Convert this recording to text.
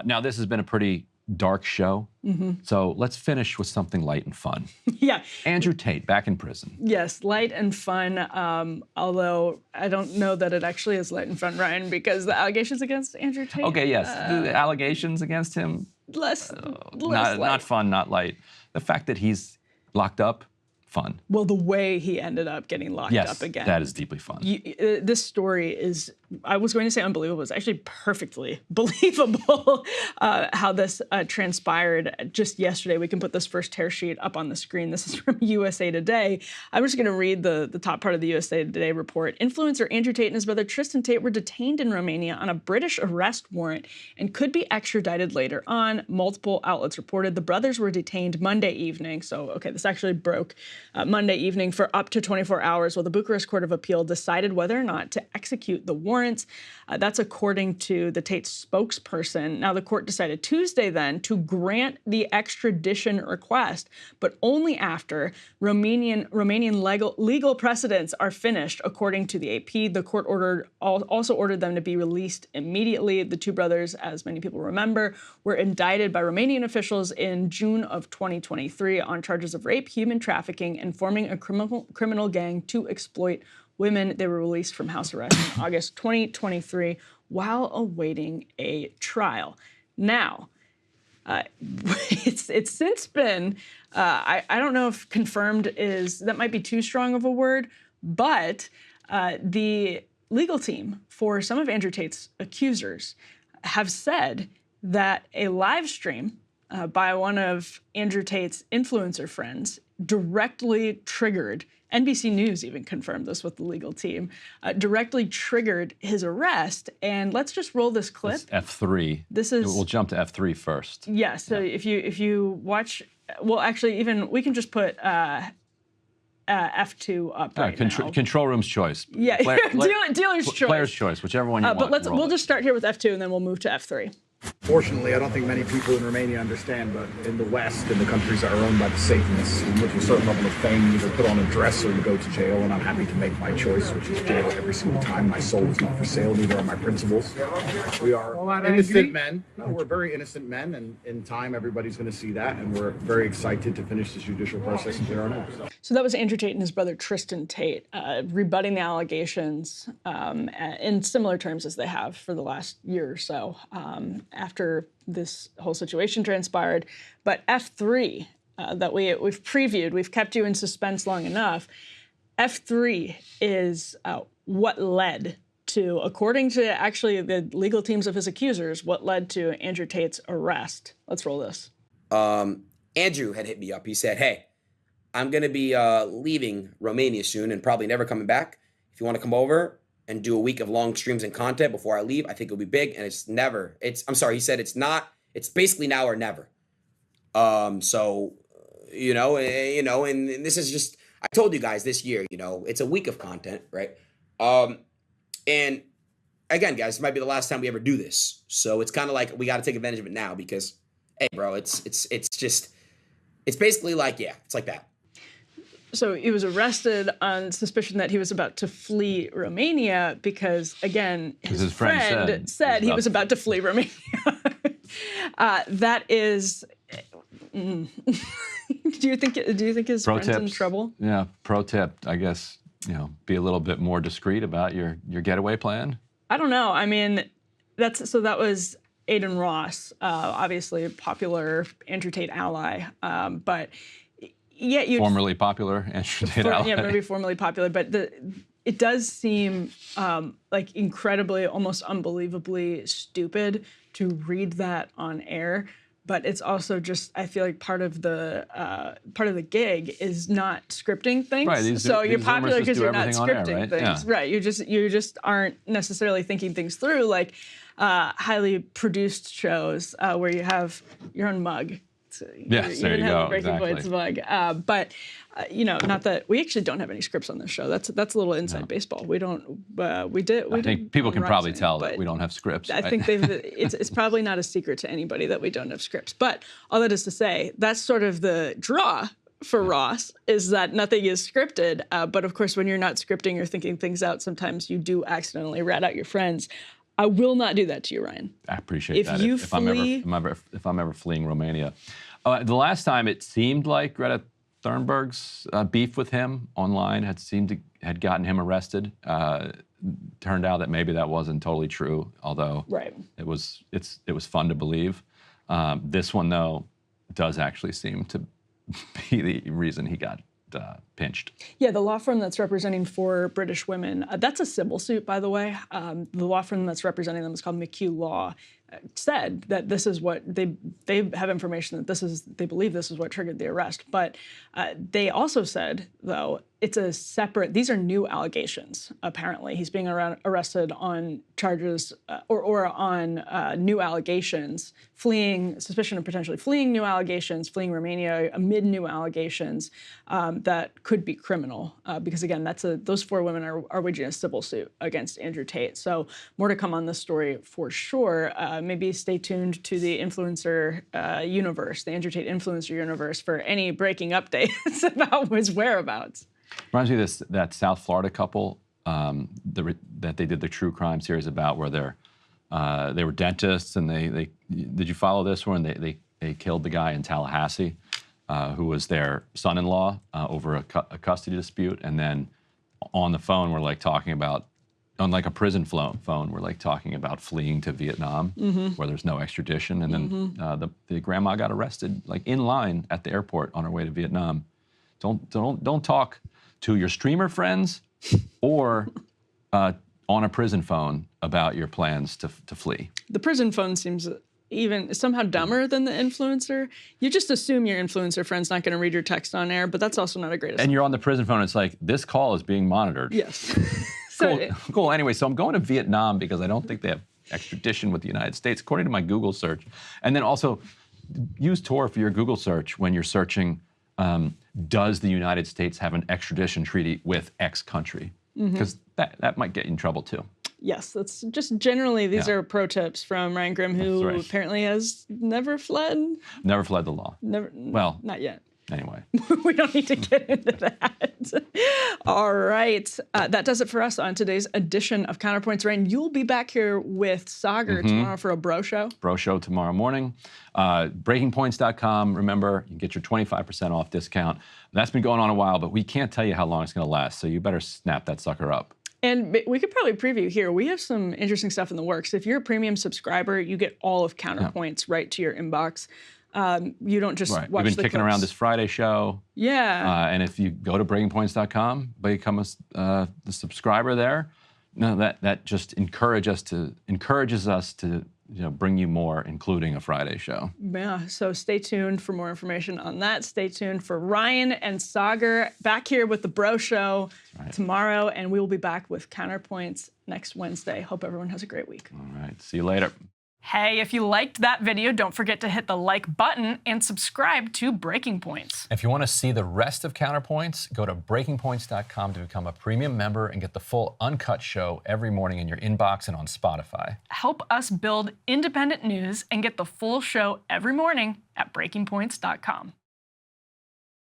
Now, this has been a pretty dark show, so let's finish with something light and fun. Yeah. Andrew Tate, back in prison. Yes, light and fun, although I don't know that it actually is light and fun, Ryan, because the allegations against Andrew Tate... Okay, yes, the allegations against him, less not fun, not light. The fact that he's locked up, fun. Well, the way he ended up getting locked up again. Yes, that is deeply fun. This story is, I was going to say unbelievable, it's actually perfectly believable how this transpired just yesterday. We can put this first tear sheet up on the screen. This is from USA Today. I'm just going to read the top part of the USA Today report. Influencer Andrew Tate and his brother Tristan Tate were detained in Romania on a British arrest warrant and could be extradited later on. Multiple outlets reported the brothers were detained Monday evening. So, okay, this actually broke Monday evening for up to 24 hours while the Bucharest Court of Appeal decided whether or not to execute the warrants. That's according to the Tate spokesperson. Now, the court decided Tuesday then to grant the extradition request, but only after Romanian legal precedents are finished, according to the AP. The court also ordered them to be released immediately. The two brothers, as many people remember, were indicted by Romanian officials in June of 2023 on charges of rape, human trafficking, and forming a criminal gang to exploit women. They were released from house arrest in August 2023 while awaiting a trial. Now, it's since been, I don't know if confirmed that might be too strong of a word, but the legal team for some of Andrew Tate's accusers have said that a live stream by one of Andrew Tate's influencer friends directly triggered, NBC News even confirmed this with the legal team, directly triggered his arrest. And let's just roll this clip. It's F3. We'll jump to F3 first. Yeah, so if you watch, well, actually, even we can just put F2 up right now. Control room's choice. Yeah, dealer's choice. Player's choice, whichever one you want. But we'll just start here with F2 and then we'll move to F3. Fortunately, I don't think many people in Romania understand, but in the West, in the countries that are owned by the Satanists, you reach a certain level of fame, you either put on a dress or you go to jail, and I'm happy to make my choice, which is jail every single time. My soul is not for sale, neither are my principles. We are innocent men. No, we're very innocent men, and in time, everybody's going to see that, and we're very excited to finish this judicial process and clear our names. So that was Andrew Tate and his brother Tristan Tate rebutting the allegations in similar terms as they have for the last year or so after this whole situation transpired. But F3 that we've previewed, we've kept you in suspense long enough. F3 is what led to, according to actually the legal teams of his accusers, what led to Andrew Tate's arrest. Let's roll this. Andrew had hit me up. He said, hey, I'm going to be leaving Romania soon and probably never coming back. If you want to come over and do a week of long streams and content before I leave, I think it'll be big. And I'm sorry, he said it's basically now or never. And this is just, I told you guys this year, it's a week of content, right? And again, guys, it might be the last time we ever do this. So it's kind of like, we got to take advantage of it now because, hey, bro, it's basically like, yeah, it's like that. So he was arrested on suspicion that he was about to flee Romania because, again, his friend said he was about to flee Romania. That is, do you think his friend's in trouble? Yeah, pro tip, I guess, be a little bit more discreet about your getaway plan. I don't know. I mean, that was Adin Ross, obviously a popular Andrew Tate ally, but. Yeah, formerly popular, Andrew Tate ally. Yeah, maybe formerly popular, but it does seem like incredibly, almost unbelievably stupid to read that on air. But it's also just, I feel like part of the gig is not scripting things. Right. So you're popular because you're not scripting right? things. Yeah. Right. You just aren't necessarily thinking things through like highly produced shows where you have your own mug. Yes, there you go. Breaking Points mug. But not that we actually don't have any scripts on this show. That's a little inside baseball. We don't. I think people can probably tell that we don't have scripts. I think it's probably not a secret to anybody that we don't have scripts. But all that is to say, that's sort of the draw for Ross, is that nothing is scripted. But of course, when you're not scripting or thinking things out, sometimes you do accidentally rat out your friends. I will not do that to you, Ryan. I appreciate If that. you if I'm ever fleeing Romania. The last time it seemed like Greta Thunberg's beef with him online had gotten him arrested. Turned out that maybe that wasn't totally true, although it was fun to believe. This one though does actually seem to be the reason he got pinched. Yeah, the law firm that's representing 4 British women, that's a civil suit, by the way. The law firm that's representing them is called McHugh Law, said that this is what they have information that they believe this is what triggered the arrest. But they also said, though, it's a separate, these are new allegations, apparently. He's being arrested on charges or on new allegations, suspicion of potentially fleeing new allegations, fleeing Romania amid new allegations that could be criminal. Because again, those 4 women are waging a civil suit against Andrew Tate. So more to come on this story for sure. Maybe stay tuned to the influencer universe, the Andrew Tate influencer universe, for any breaking updates about his whereabouts. Reminds me of that South Florida couple that they did the true crime series about, where they were dentists, and they did you follow this one? They killed the guy in Tallahassee who was their son-in-law over a custody dispute, and then on the phone we're like talking about, on like a prison phone, we're like talking about fleeing to Vietnam, where there's no extradition, and then the grandma got arrested like in line at the airport on her way to Vietnam. Don't talk to your streamer friends or on a prison phone about your plans to flee. The prison phone seems even somehow dumber than the influencer. You just assume your influencer friend's not going to read your text on air, but that's also not a great assumption. And you're on the prison phone, it's like, this call is being monitored. Yes. Cool. Anyway, so I'm going to Vietnam because I don't think they have extradition with the United States, according to my Google search. And then also use Tor for your Google search when you're searching, does the United States have an extradition treaty with X country? Because that might get you in trouble too. Yes, that's just generally, these are pro tips from Ryan Grimm, who apparently has never fled. Never fled the law. Never. Well, not yet. Anyway. We don't need to get into that. All right. That does it for us on today's edition of Counterpoints. Ryan, you'll be back here with Sagar tomorrow for a bro show. Bro show tomorrow morning. Breakingpoints.com. Remember, you can get your 25% off discount. That's been going on a while, but we can't tell you how long it's going to last, so you better snap that sucker up. And we could probably preview here. We have some interesting stuff in the works. If you're a premium subscriber, you get all of Counterpoints right to your inbox. You don't just watch the We've been kicking around this Friday show. Yeah. And if you go to breakingpoints.com, become a subscriber there, that just encourages us to bring you more, including a Friday show. Yeah, so stay tuned for more information on that. Stay tuned for Ryan and Sagar back here with the Bro Show tomorrow, and we will be back with Counterpoints next Wednesday. Hope everyone has a great week. All right, see you later. Hey, if you liked that video, don't forget to hit the like button and subscribe to Breaking Points. If you want to see the rest of Counterpoints, go to breakingpoints.com to become a premium member and get the full uncut show every morning in your inbox and on Spotify. Help us build independent news and get the full show every morning at breakingpoints.com.